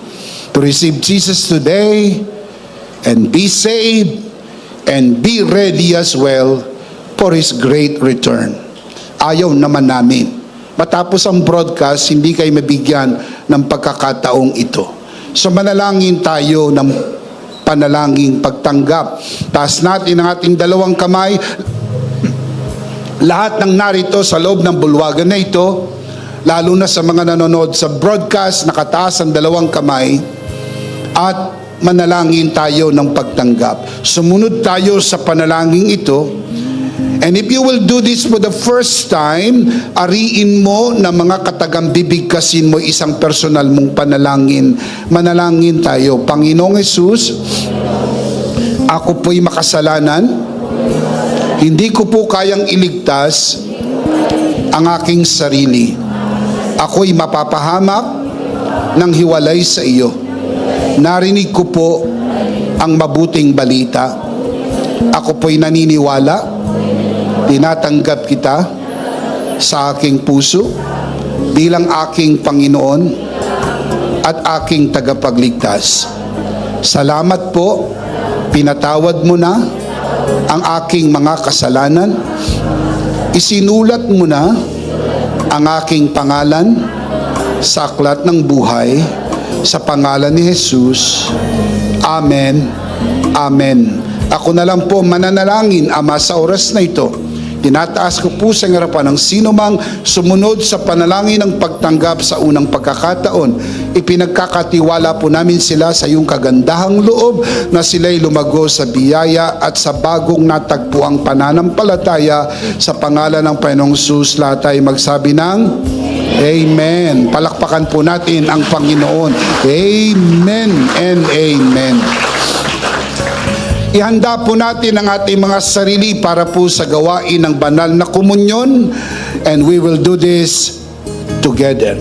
to receive Jesus today and be saved and be ready as well for His great return. Ayaw naman namin matapos ang broadcast, hindi kayo mabigyan ng pagkakataong ito. So manalangin tayo ng panalangin pagtanggap. Taas natin ang ating 2 kamay. Lahat ng narito sa loob ng bulwagan na ito, lalo na sa mga nanonood sa broadcast, nakataas ang 2 kamay, at manalangin tayo ng pagtanggap. Sumunod tayo sa panalangin ito. And if you will do this for the first time, ariin mo na mga katagang bibigkasin mo isang personal mong panalangin. Manalangin tayo. Panginoong Hesus, ako po'y makasalanan. Hindi ko po kayang iligtas ang aking sarili. Ako'y mapapahamak ng hiwalay sa iyo. Narinig ko po ang mabuting balita. Ako po'y naniniwala. Tinatanggap kita sa aking puso bilang aking Panginoon at aking tagapagligtas. Salamat po, pinatawad mo na ang aking mga kasalanan. Isinulat mo na ang aking pangalan sa aklat ng buhay sa pangalan ni Jesus. Amen. Amen. Ako na lang po mananalangin, Ama, sa oras na ito. Tinataas ko po sa harapan ng sino mang sumunod sa panalangin ng pagtanggap sa unang pagkakataon. Ipinagkakatiwala po namin sila sa iyong kagandahang loob na sila'y lumago sa biyaya at sa bagong natagpuang pananampalataya sa pangalan ng Panginoong Hesus. Lahat ay magsabi ng Amen. Palakpakan po natin ang Panginoon. Amen and Amen. Ihanda po natin ang ating mga sarili para po sa gawain ng banal na komunyon, and we will do this together.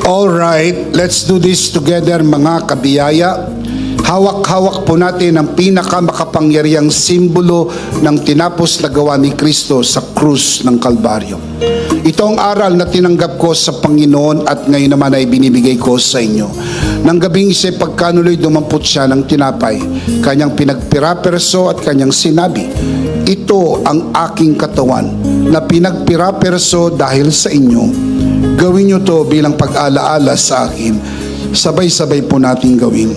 All right, let's do this together, mga kabiyaya. Hawak-hawak po natin ang pinakamakapangyarihang simbolo ng tinapos na gawa ni Kristo sa krus ng Kalbaryo. Ito ang aral na tinanggap ko sa Panginoon at ngayon naman ay binibigay ko sa inyo. Nang gabing isa pagkanuloy dumampot siya ng tinapay, kanyang pinagpiraperso at kanyang sinabi, ito ang aking katawan na pinagpiraperso dahil sa inyo. Gawin niyo to bilang pag-alaala sa akin. Sabay-sabay po natin gawin.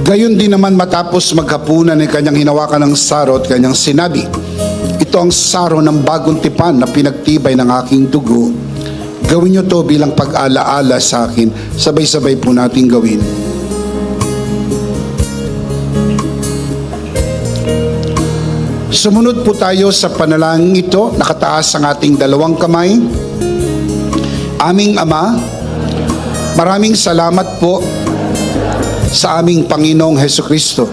Gayon din naman matapos maghapunan ay kanyang hinawakan ng saro at kanyang sinabi, ito ang saro ng bagong tipan na pinagtibay ng aking dugo. Gawin niyo to bilang pag-alaala sa akin. Sabay-sabay po natin gawin. Sumunod po tayo sa panalangin ito. Nakataas ang ating dalawang kamay. Aming Ama, maraming salamat po sa aming Panginoong Hesukristo.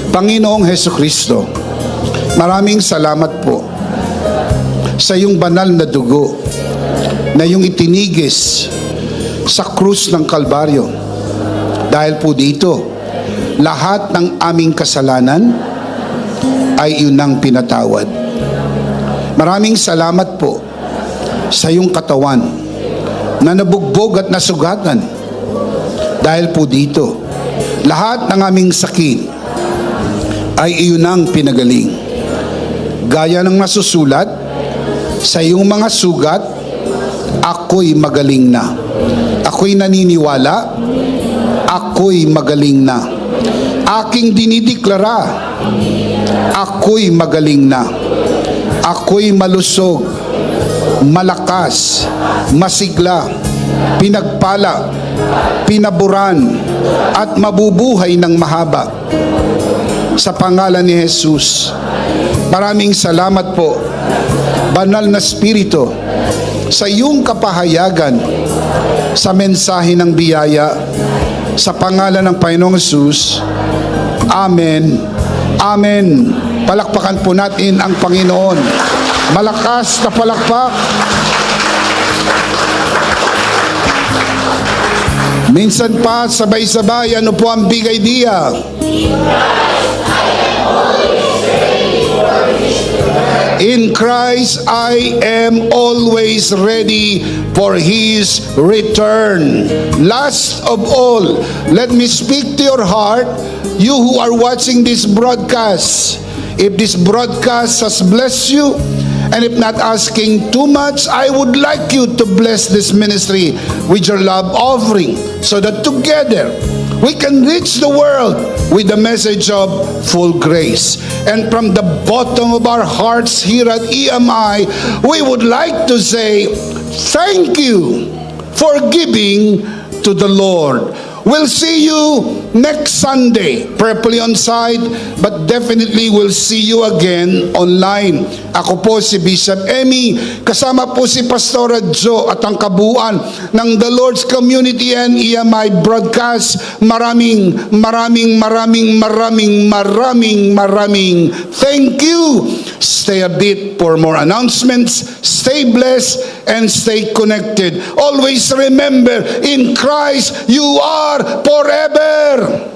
Panginoong Hesukristo, maraming salamat po sa iyong banal na dugo na iyong itinigis sa krus ng Kalbaryo. Dahil po dito, lahat ng aming kasalanan ay iyong nang pinatawad. Maraming salamat po sa iyong katawan na nabugbog at nasugatan. Dahil po dito, lahat ng aming sakit ay iyon ang pinagaling. Gaya ng nasusulat, sa iyong mga sugat, ako'y magaling na. Ako'y naniniwala, ako'y magaling na. Aking dinideklara, ako'y magaling na. Ako'y malusog, malakas, masigla, pinagpala, pinaburan, at mabubuhay ng mahaba. Sa pangalan ni Jesus, maraming salamat po, Banal na Espiritu, sa iyong kapahayagan sa mensahe ng biyaya. Sa pangalan ng Panginoong Jesus, Amen. Amen. Palakpakan po natin ang Panginoon. Malakas na palakpak. Minsan pa, sabay-sabay, ano po ang big idea? In Christ, I am always ready for His return. Last of all, let me speak to your heart, you who are watching this broadcast. If this broadcast has blessed you, and if not asking too much, I would like you to bless this ministry with your love offering so that together we can reach the world with the message of full grace. And from the bottom of our hearts here at EMI, we would like to say thank you for giving to the Lord. We'll see you next Sunday, prayerfully on site, but definitely we'll see you again online. Ako po si Bishop Emmy, kasama po si Pastora Jo at ang kabuuan ng The Lord's Community and EMI broadcast. Maraming thank you. Stay a bit for more announcements. Stay blessed and stay connected. Always remember, in Christ you are forever.